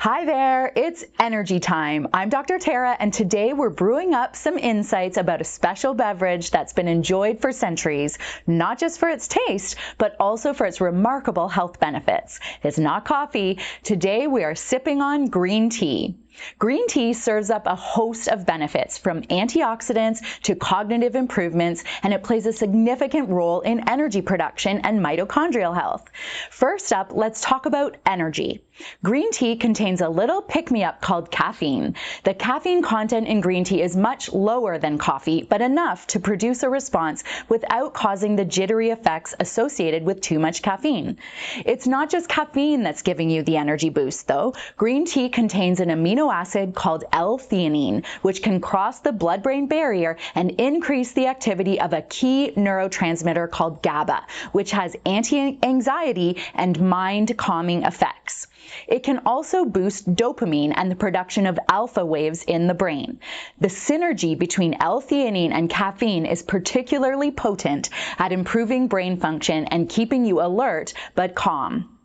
Hi there, it's energy time. I'm Dr. Tara, and today we're brewing up some insights about a special beverage that's been enjoyed for centuries, not just for its taste, but also for its remarkable health benefits. It's not coffee. Today we are sipping on green tea. Green tea serves up a host of benefits, from antioxidants to cognitive improvements, and it plays a significant role in energy production and mitochondrial health. First up, let's talk about energy. Green tea contains a little pick-me-up called caffeine. The caffeine content in green tea is much lower than coffee, but enough to produce a response without causing the jittery effects associated with too much caffeine. It's not just caffeine that's giving you the energy boost, though. Green tea contains an amino acid called L-theanine, which can cross the blood-brain barrier and increase the activity of a key neurotransmitter called GABA, which has anti-anxiety and mind-calming effects. It can also boost dopamine and the production of alpha waves in the brain. The synergy between L-theanine and caffeine is particularly potent at improving brain function and keeping you alert but calm.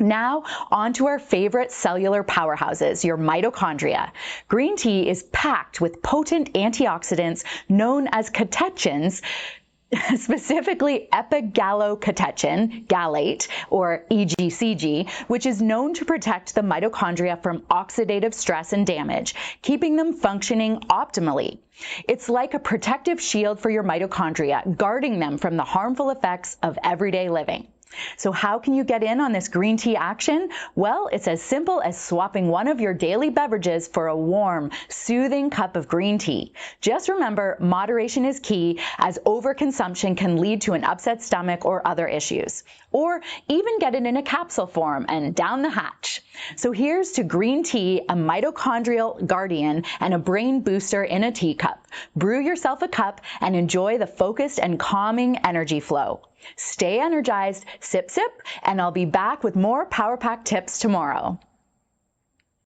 Now, on to our favorite cellular powerhouses, your mitochondria. Green tea is packed with potent antioxidants known as catechins, specifically epigallocatechin, gallate, or EGCG, which is known to protect the mitochondria from oxidative stress and damage, keeping them functioning optimally. It's like a protective shield for your mitochondria, guarding them from the harmful effects of everyday living. So how can you get in on this green tea action? Well, it's as simple as swapping one of your daily beverages for a warm, soothing cup of green tea. Just remember, moderation is key, as overconsumption can lead to an upset stomach or other issues. Or even get it in a capsule form and down the hatch. So here's to green tea, a mitochondrial guardian and a brain booster in a teacup. Brew yourself a cup and enjoy the focused and calming energy flow. Stay energized, sip, sip, and I'll be back with more Power Pack tips tomorrow.